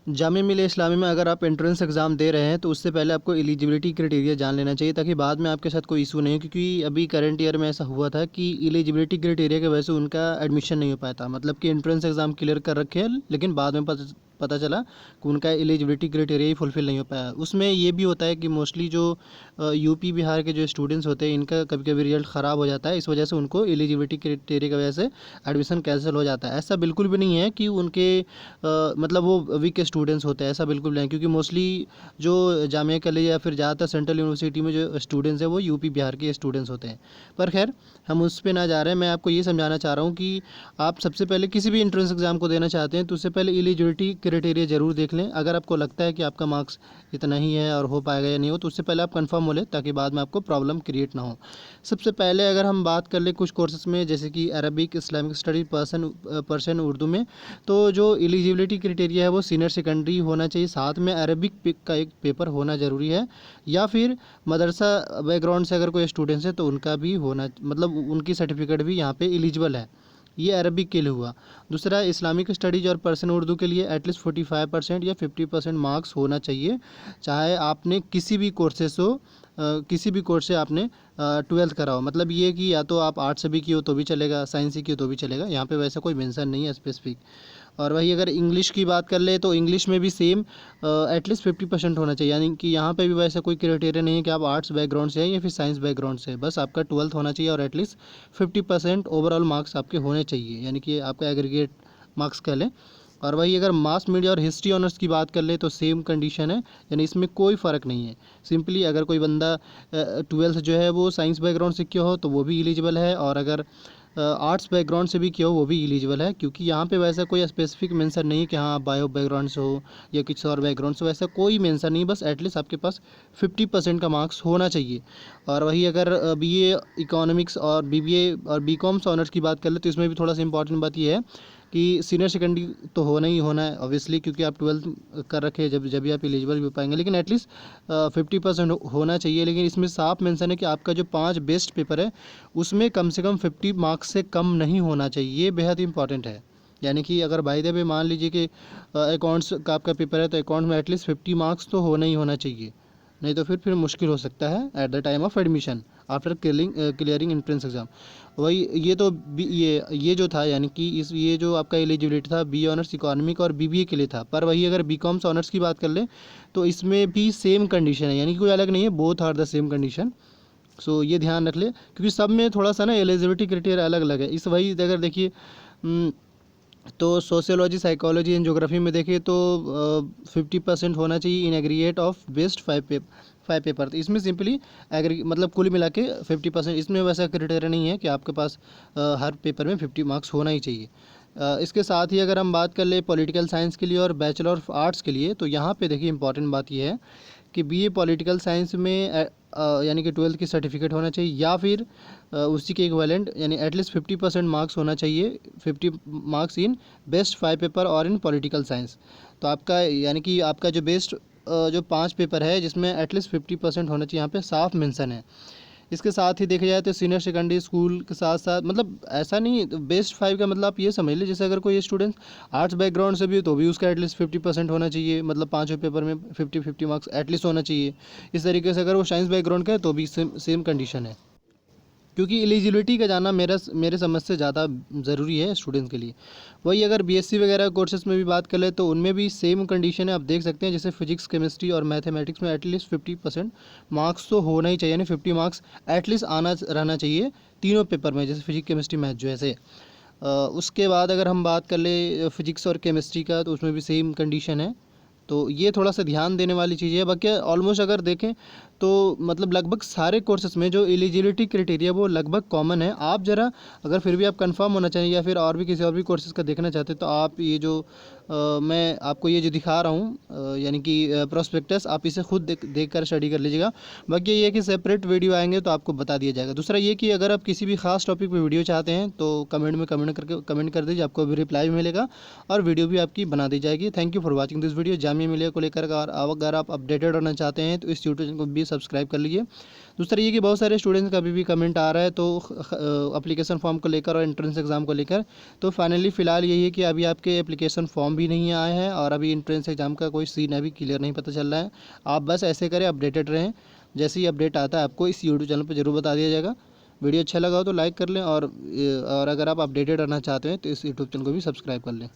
जामिया मिल्लिया इस्लामिया में अगर आप एंट्रेंस एग्ज़ाम दे रहे हैं तो उससे पहले आपको एलिजिबिलिटी क्राइटेरिया जान लेना चाहिए, ताकि बाद में आपके साथ कोई इशू नहीं हो। क्योंकि अभी करंट ईयर में ऐसा हुआ था कि एलिजिबिलिटी क्राइटेरिया की वजह से उनका एडमिशन नहीं हो पाया था। मतलब कि एंट्रेंस एग्ज़ाम क्लियर कर रखे हैं, लेकिन बाद में पता चला कि उनका एलिजिबिलिटी क्राइटेरिया ही फुलफ़िल नहीं हो पाया। उसमें ये भी होता है कि मोस्टली जो यूपी बिहार के जो स्टूडेंट्स होते हैं, इनका कभी कभी रिजल्ट ख़राब हो जाता है, इस वजह से उनको एलिजिबिलिटी क्राइटेरिया की वजह से एडमिशन कैंसिल हो जाता है। ऐसा बिल्कुल भी नहीं है कि उनके मतलब वो वीक स्टूडेंट्स होते हैं, ऐसा बिल्कुल नहीं है। क्योंकि मोस्टली जो जामिया कॉलेज या फिर ज़्यादातर सेंट्रल यूनिवर्सिटी में जो स्टूडेंट्स हैं वो यूपी बिहार के स्टूडेंट्स होते हैं। पर खैर हम उस पर ना जा रहे हैं, मैं आपको ये समझाना चाह रहा हूँ कि आप सबसे पहले किसी भी एंट्रेंस एग्ज़ाम को देना चाहते हैं तो उससे पहले एलिजिबिलिटी क्राइटेरिया ज़रूर देख लें। अगर आपको लगता है कि आपका मार्क्स इतना ही है और हो पाएगा या नहीं हो, तो उससे पहले आप कंफर्म हो लें, ताकि बाद में आपको प्रॉब्लम क्रिएट ना हो। सबसे पहले अगर हम बात कर लें कुछ कोर्सेज में, जैसे कि Arabic, Islamic study, person Urdu में, तो जो एलिजिबिलिटी क्राइटेरिया है वो सीनियर सेकेंडरी होना चाहिए, साथ में अरबिक का एक पेपर होना ज़रूरी है। या फिर मदरसा बैकग्राउंड से अगर कोई स्टूडेंट्स है तो उनका भी होना, मतलब उनकी सर्टिफिकेट भी यहाँ पे एलिजिबल है। ये अरबिक के लिए हुआ। दूसरा, इस्लामिक स्टडीज़ और पर्सन उर्दू के लिए एटलीस्ट 45% या 50% मार्क्स होना चाहिए, चाहे आपने किसी भी कोर्सेस हो, किसी भी कोर्स से आपने 12th करा हो। मतलब ये कि या तो आप आर्ट्स से भी की हो तो भी चलेगा, साइंस से की हो तो भी चलेगा, यहाँ पे वैसा कोई मेंशन नहीं है स्पेसिफिक। और वही अगर इंग्लिश की बात कर ले तो इंग्लिश में भी सेम एटलीस्ट 50% होना चाहिए। यानी कि यहाँ पे भी वैसा कोई क्राइटेरिया नहीं है कि आप आर्ट्स बैकग्राउंड से हैं या फिर साइंस बैकग्राउंड से, बस आपका 12th होना चाहिए और एटलीस्ट 50% ओवरऑल मार्क्स आपके होने चाहिए, यानी कि आपका एग्रीगेट मार्क्स कह लें। और वही अगर मास मीडिया और हिस्ट्री ऑनर्स की बात कर ले तो सेम कंडीशन है, यानी इसमें कोई फ़र्क नहीं है। सिंपली अगर कोई बंदा 12th जो है वो साइंस बैकग्राउंड से किया हो तो वो भी एलिजिबल है, और अगर आर्ट्स बैकग्राउंड से भी किया हो वो भी एलिजिबल है। क्योंकि यहाँ पे वैसा कोई स्पेसिफिक मेंशन नहीं है कि हाँ आप बायो बैकग्राउंड से हो या किसी और बैकग्राउंड से, वैसा कोई मेंशन नहीं, बस एटलीस्ट आपके पास 50% का मार्क्स होना चाहिए। और वही अगर बीए इकोनॉमिक्स और बीबीए और बीकॉम्स ऑनर्स की बात कर ले तो इसमें भी थोड़ा सा इंपॉर्टेंट बात ये है कि सीनियर सेकेंडरी तो होना ही होना है ऑब्वियसली, क्योंकि आप 12th कर रखे हैं, जब जब भी आप एलिजिबल भी हो पाएंगे, लेकिन एटलीस्ट 50% होना चाहिए। लेकिन इसमें साफ मेंशन है कि आपका जो 5 बेस्ट पेपर है उसमें कम से कम 50 मार्क्स से कम नहीं होना चाहिए, ये बेहद इंपॉर्टेंट है। यानी कि अगर बाय द वे मान लीजिए कि अकाउंट्स का आपका पेपर है तो अकाउंट में एटलीस्ट 50 मार्क्स तो होना ही होना चाहिए, नहीं तो फिर मुश्किल हो सकता है at the time of admission after clearing entrance exam. वही ये तो ये जो था, यानी कि इस ये जो आपका एलिजिबिलिटी था बी ऑनर्स इकोनॉमिक और बीबीए के लिए था। पर वही अगर बीकॉम्स ऑनर्स की बात कर ले तो इसमें भी सेम कंडीशन है, यानी कि कोई अलग नहीं है, both are the same condition. So ये ध्यान रख ले, क्योंकि सब में थोड़ा सा ना एलिजिबिलिटी क्राइटेरिया अलग अलग है। इस वही अगर देखिए तो सोशियोलॉजी, साइकोलॉजी एंड ज्योग्राफी में देखिए तो 50% होना चाहिए in aggregate of best 5 paper. तो इसमें सिंपली एग्री मतलब कुल मिला के 50%, इसमें वैसा क्राइटेरिया नहीं है कि आपके पास हर पेपर में 50 मार्क्स होना ही चाहिए। इसके साथ ही अगर हम बात कर ले पॉलिटिकल साइंस के लिए और बैचलर ऑफ आर्ट्स के लिए, तो यहाँ पे देखिए इंपॉर्टेंट बात ये है कि बीए पॉलिटिकल साइंस में यानी कि 12th की सर्टिफिकेट होना चाहिए, या फिर उसी के इक्विवेलेंट यानी एटलीस्ट 50% मार्क्स होना चाहिए, 50 मार्क्स इन बेस्ट 5 पेपर और इन पॉलिटिकल साइंस। तो आपका यानी कि आपका जो बेस्ट जो 5 पेपर है जिसमें एटलीस्ट 50% होना चाहिए, यहाँ पे साफ मेंशन है। इसके साथ ही देखा जाए तो सीनियर सेकेंडरी स्कूल के साथ साथ, मतलब ऐसा नहीं बेस्ट 5 का मतलब आप ये समझ लीजिए, जैसे अगर कोई स्टूडेंट आर्ट्स बैकग्राउंड से भी हो तो भी उसका एटलीस्ट 50% होना चाहिए, मतलब पाँचों पेपर में 50-50 मार्क्स एटलीस्ट होना चाहिए। इस तरीके से अगर वो साइंस बैकग्राउंड का है तो भी सेम कंडीशन है। क्योंकि एलिजिबिलिटी का जानना मेरे समझ से ज़्यादा ज़रूरी है स्टूडेंट्स के लिए। वही अगर बीएससी वगैरह कोर्सेज में भी बात कर ले तो उनमें भी सेम कंडीशन है, आप देख सकते हैं। जैसे फिजिक्स, केमिस्ट्री और मैथमेटिक्स में एटलीस्ट 50% मार्क्स तो होना ही चाहिए, यानी 50 मार्क्स एटलीस्ट आना रहना चाहिए तीनों पेपर में, जैसे फिजिक्स, केमिस्ट्री, मैथ जो है। उसके बाद अगर हम बात कर ले फिजिक्स और केमिस्ट्री का तो उसमें भी सेम कंडीशन है। तो ये थोड़ा सा ध्यान देने वाली चीज़ है। बाकी ऑलमोस्ट अगर देखें तो मतलब लगभग सारे कोर्सेस में जो एलिजिबिलिटी क्राइटेरिया वो लगभग कॉमन है। आप ज़रा अगर फिर भी आप कंफर्म होना चाहिए या फिर और भी किसी और भी कोर्सेज़ का देखना चाहते हैं तो आप ये जो मैं आपको ये जो दिखा रहा हूँ यानी कि प्रोस्पेक्टस, आप इसे खुद देख कर स्टडी कर लीजिएगा। बाकी ये है कि सेपरेट वीडियो आएंगे तो आपको बता दिया जाएगा। दूसरा ये कि अगर आप किसी भी खास टॉपिक पे वीडियो चाहते हैं तो कमेंट में कमेंट कर दीजिए, आपको भी रिप्लाई भी मिलेगा और वीडियो भी आपकी बना दी जाएगी। Thank you for watching this video. Jamia Millia को लेकर अगर आप अपडेटेड होना चाहते हैं तो इस यूट्यूब चैनल को भी सब्सक्राइब कर लीजिए। दूसरा ये कि बहुत सारे स्टूडेंट्स का अभी भी कमेंट आ रहा है तो एप्लीकेशन फॉर्म को लेकर और एंट्रेंस एग्ज़ाम को लेकर। तो फाइनली फ़िलहाल यही है कि अभी आपके एप्लीकेशन फॉर्म भी नहीं आए हैं और अभी एंट्रेंस एग्ज़ाम का कोई सीन अभी क्लियर नहीं पता चल रहा है। आप बस ऐसे करें, अपडेटेड रहें, जैसे ही अपडेट आता है आपको इस यूट्यूब चैनल पर ज़रूर बता दिया जाएगा। वीडियो अच्छा लगा हो तो लाइक कर लें और अगर आप अपडेटेड रहना चाहते हैं तो इस यूट्यूब चैनल को भी सब्सक्राइब कर लें।